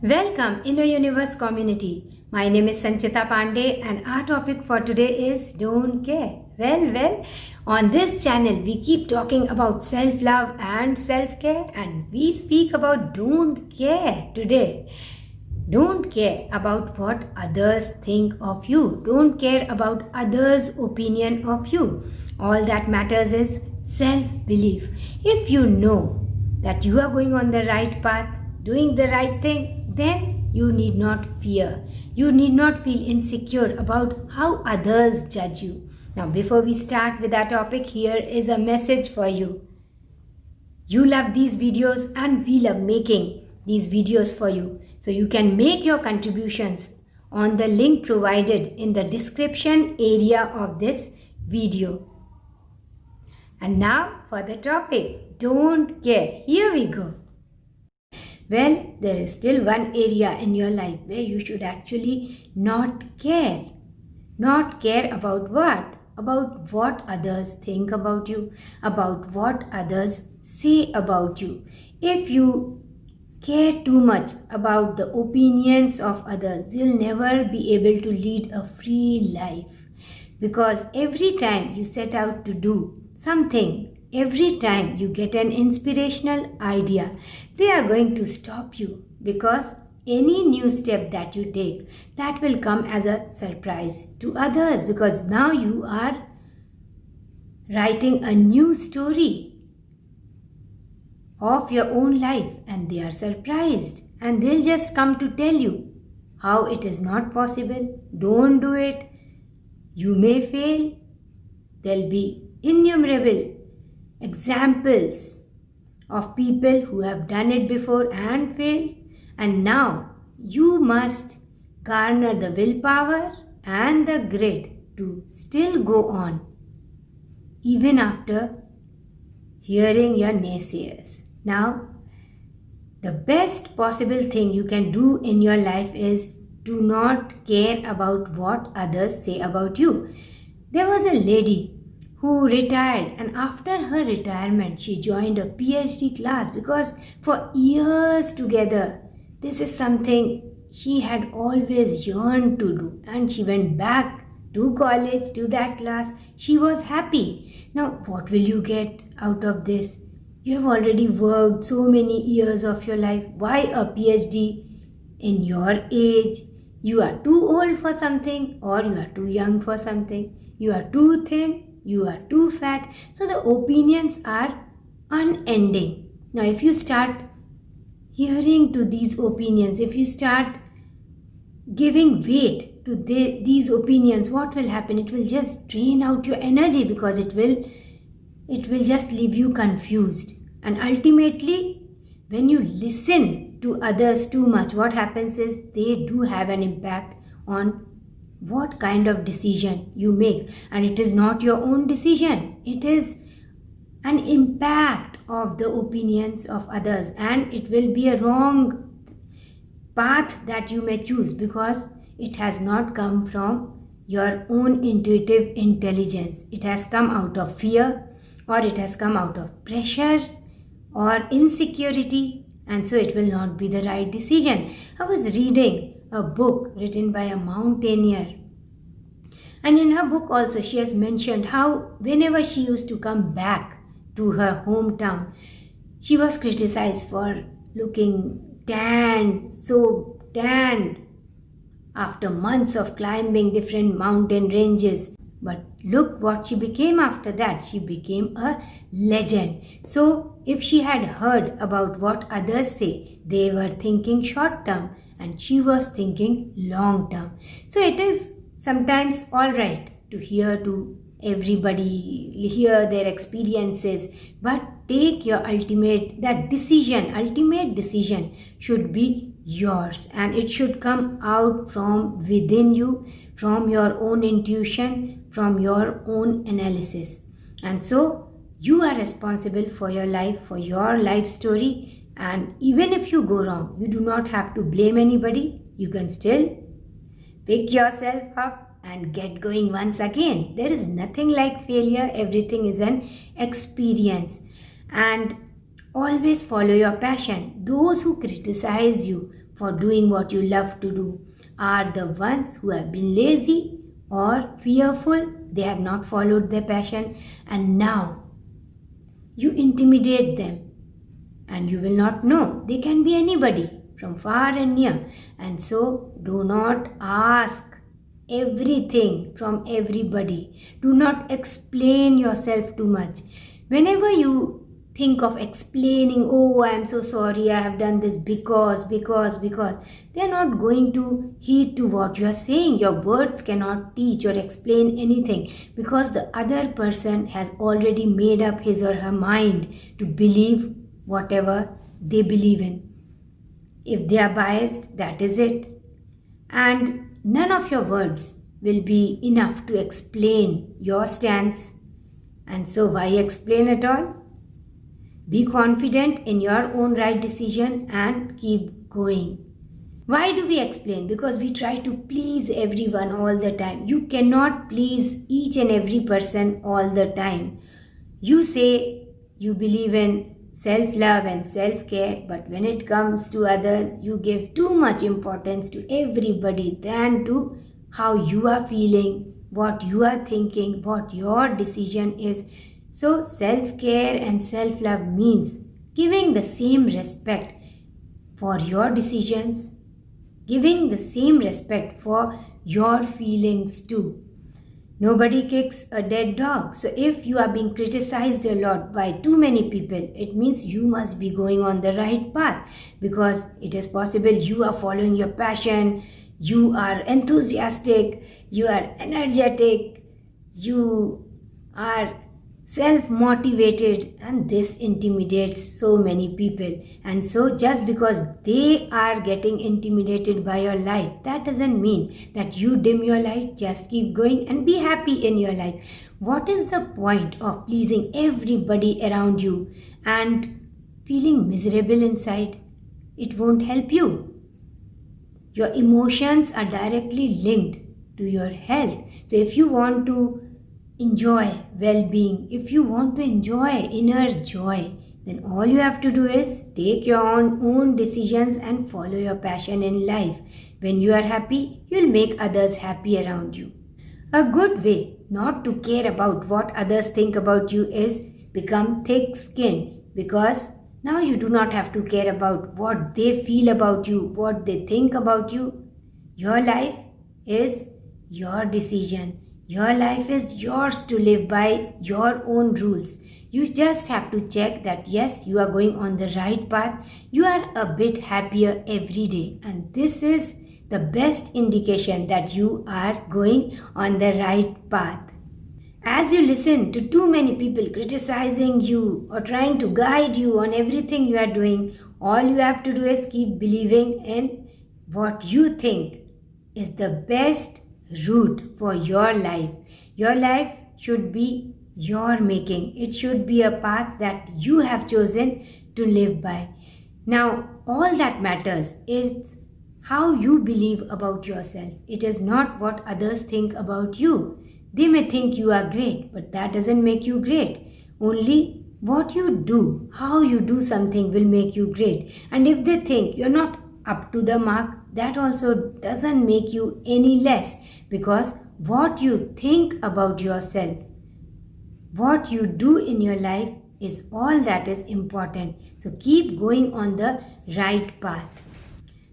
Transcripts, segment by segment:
Welcome Inner Universe community. My name is Sanchita Pandey and our topic for today is Don't Care. Well, on this channel we keep talking about self-love and self-care and we speak about don't care today. Don't care about what others think of you. Don't care about others' opinion of you. All that matters is self-belief. If you know that you are going on the right path, doing the right thing, then you need not fear. You need not feel insecure about how others judge you. Now, before we start with our topic, here is a message for you. You love these videos and we love making these videos for you. So you can make your contributions on the link provided in the description area of this video. And now for the topic, don't care. Here we go. Well, there is still one area in your life where you should actually not care. Not care about what? About what others think about you, about what others say about you. If you care too much about the opinions of others, you'll never be able to lead a free life. Because every time you set out to do something, every time you get an inspirational idea, they are going to stop you because any new step that you take, that will come as a surprise to others because now you are writing a new story of your own life and they are surprised and they'll just come to tell you how it is not possible, don't do it, you may fail. There'll be innumerable examples of people who have done it before and failed, and now you must garner the willpower and the grit to still go on even after hearing your naysayers. Now, the best possible thing you can do in your life is do not care about what others say about you. There was a lady who retired and after her retirement she joined a PhD class because for years together this is something she had always yearned to do and she went back to college to that class. She was happy. Now what will you get out of this? You have already worked so many years of your life. Why a PhD in your age? You are too old for something or you are too young for something. You are too thin. You are too fat. So the opinions are unending. Now if you start hearing to these opinions, if you start giving weight to these opinions, what will happen? It will just drain out your energy because it will just leave you confused. And ultimately, when you listen to others too much, what happens is they do have an impact on what kind of decision you make, and it is not your own decision. It is an impact of the opinions of others and it will be a wrong path that you may choose because it has not come from your own intuitive intelligence. It has come out of fear or it has come out of pressure or insecurity, and so it will not be the right decision. I was reading a book written by a mountaineer. And in her book also she has mentioned how whenever she used to come back to her hometown, she was criticized for looking tanned, so tanned after months of climbing different mountain ranges. But look what she became after that. She became a legend. So if she had heard about what others say, they were thinking short term and she was thinking long term. So it is sometimes all right to hear to everybody, hear their experiences, but take your ultimate decision should be yours and it should come out from within you, from your own intuition, from your own analysis. And so you are responsible for your life, for your life story, and even if you go wrong, you do not have to blame anybody. You can still pick yourself up and get going once again. There is nothing like failure. Everything is an experience. And always follow your passion. Those who criticize you for doing what you love to do are the ones who have been lazy or fearful. They have not followed their passion, and now you intimidate them, and you will not know. They can be anybody from far and near, and so do not ask everything from everybody. Do not explain yourself too much. Whenever you think of explaining, oh, I am so sorry, I have done this because, they are not going to heed to what you are saying. Your words cannot teach or explain anything, because the other person has already made up his or her mind to believe whatever they believe in. If they are biased, that is it. And none of your words will be enough to explain your stance. And so why explain at all? Be confident in your own right decision and keep going. Why do we explain? Because we try to please everyone all the time. You cannot please each and every person all the time. You say you believe in self-love and self-care, but when it comes to others, you give too much importance to everybody than to how you are feeling, what you are thinking, what your decision is. So self-care and self-love means giving the same respect for your decisions, giving the same respect for your feelings too. Nobody kicks a dead dog. So if you are being criticized a lot by too many people, it means you must be going on the right path, because it is possible you are following your passion, you are enthusiastic, you are energetic, you are self-motivated, and this intimidates so many people. And so just because they are getting intimidated by your light, that doesn't mean that you dim your light. Just keep going and be happy in your life. What is the point of pleasing everybody around you and feeling miserable inside? It won't help you. Your emotions are directly linked to your health. So if you want to enjoy well-being, if you want to enjoy inner joy, then all you have to do is take your own decisions and follow your passion in life. When you are happy, you'll make others happy around you. A good way not to care about what others think about you is become thick-skinned, because now you do not have to care about what they feel about you, what they think about you. Your life is your decision. Your life is yours to live by your own rules. You just have to check that yes, you are going on the right path. You are a bit happier every day, and this is the best indication that you are going on the right path. As you listen to too many people criticizing you or trying to guide you on everything you are doing, all you have to do is keep believing in what you think is the best route for your life. Your life should be your making. It should be a path that you have chosen to live by. Now, all that matters is how you believe about yourself. It is not what others think about you. They may think you are great, but that doesn't make you great. Only what you do, how you do something will make you great. And if they think you're not up to the mark, that also doesn't make you any less, because what you think about yourself, what you do in your life is all that is important. So keep going on the right path.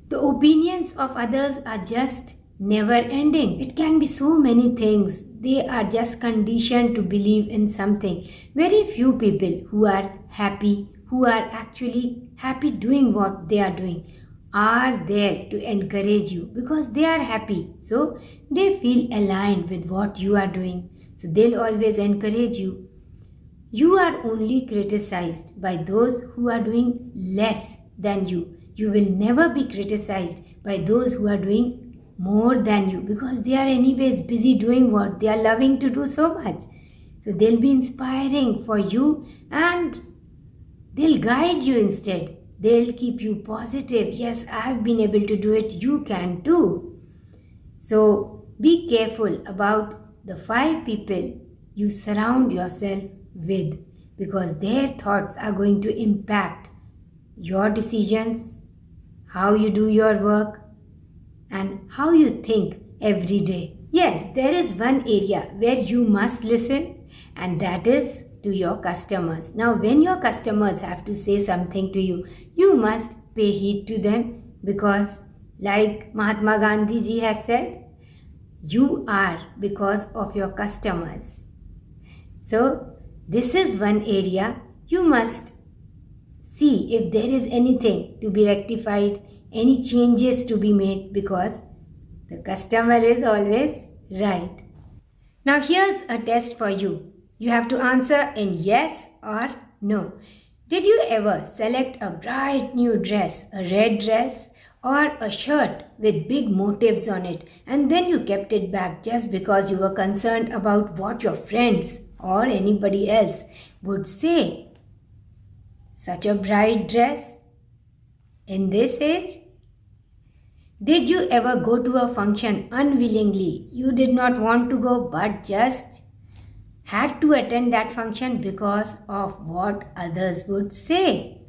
The opinions of others are just never ending. It can be so many things. They are just conditioned to believe in something. Very few people who are happy, who are actually happy doing what they are doing, are there to encourage you, because they are happy. So they feel aligned with what you are doing. So they'll always encourage you. You are only criticized by those who are doing less than you. You will never be criticized by those who are doing more than you, because they are anyways busy doing what they are loving to do so much. So they'll be inspiring for you and they'll guide you instead. They'll keep you positive. Yes, I have been able to do it. You can too. So be careful about the 5 people you surround yourself with, because their thoughts are going to impact your decisions, how you do your work, and how you think every day. Yes, there is one area where you must listen, and that is to your customers. Now, when your customers have to say something to you, you must pay heed to them because, like Mahatma Gandhi ji has said, you are because of your customers. So, this is one area you must see if there is anything to be rectified, any changes to be made, because the customer is always right. Now here's a test for you. You have to answer in yes or no. Did you ever select a bright new dress, a red dress, or a shirt with big motifs on it, and then you kept it back just because you were concerned about what your friends or anybody else would say? Such a bright dress in this age? Did you ever go to a function unwillingly? You did not want to go but just had to attend that function because of what others would say?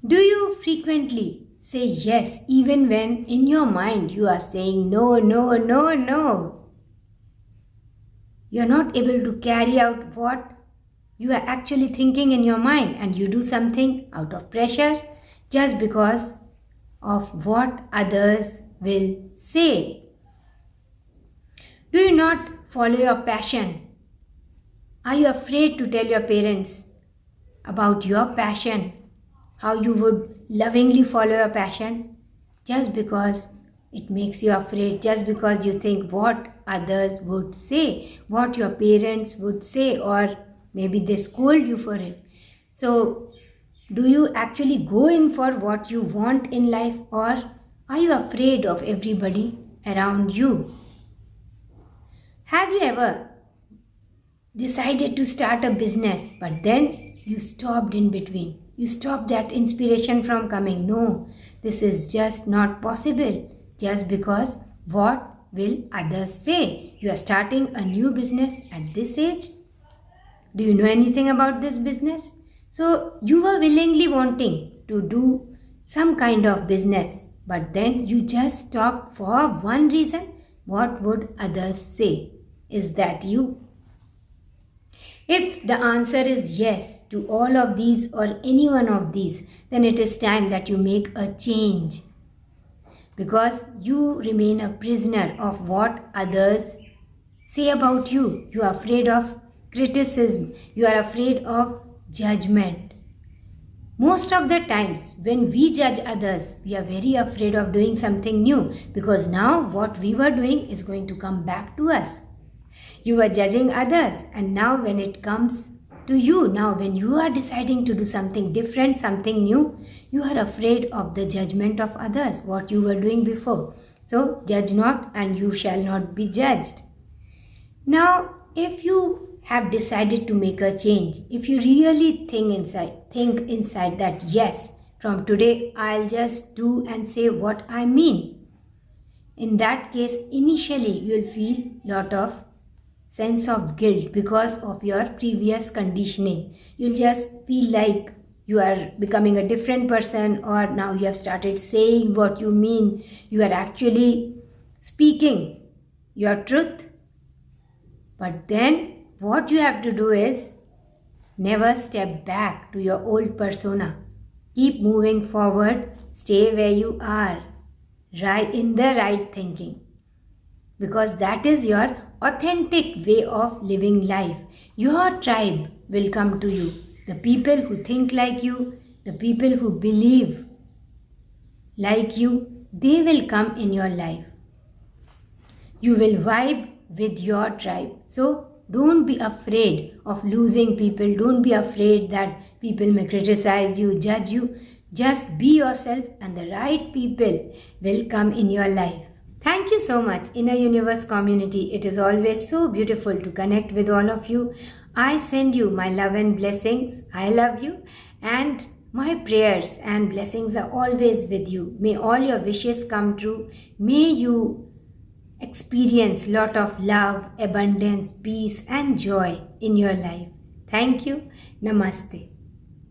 Do you frequently say yes even when in your mind you are saying no, no, no, no? You are not able to carry out what you are actually thinking in your mind, and you do something out of pressure just because of what others will say. Do you not follow your passion? Are you afraid to tell your parents about your passion, how you would lovingly follow your passion, just because it makes you afraid, just because you think what others would say, what your parents would say, or maybe they scold you for it? So, do you actually go in for what you want in life, or are you afraid of everybody around you? Have you ever decided to start a business but then you stopped in between? You stopped that inspiration from coming. No, this is just not possible just because what will others say? You are starting a new business at this age. Do you know anything about this business? So you were willingly wanting to do some kind of business, but then you just stopped for one reason. What would others say? Is that you? If the answer is yes to all of these or any one of these, then it is time that you make a change, because you remain a prisoner of what others say about you. You are afraid of criticism. You are afraid of judgment. Most of the times when we judge others, we are very afraid of doing something new, because now what we were doing is going to come back to us. You were judging others, and now when it comes to you, now when you are deciding to do something different, something new, you are afraid of the judgment of others, what you were doing before. So judge not and you shall not be judged. Now, if you have decided to make a change, if you really think inside that yes, from today I'll just do and say what I mean, in that case initially you'll feel lot of sense of guilt because of your previous conditioning. You'll just feel like you are becoming a different person, or now you have started saying what you mean. You are actually speaking your truth. But then what you have to do is never step back to your old persona. Keep moving forward. Stay where you are, right in the right thinking, because that is your authentic way of living life. Your tribe will come to you. The people who think like you, the people who believe like you, they will come in your life. You will vibe with your tribe. So don't be afraid of losing people. Don't be afraid that people may criticize you, judge you. Just be yourself and the right people will come in your life. Thank you so much, Inner Universe community. It is always so beautiful to connect with all of you. I send you my love and blessings. I love you, and my prayers and blessings are always with you. May all your wishes come true. May you experience lot of love, abundance, peace and joy in your life. Thank you. Namaste.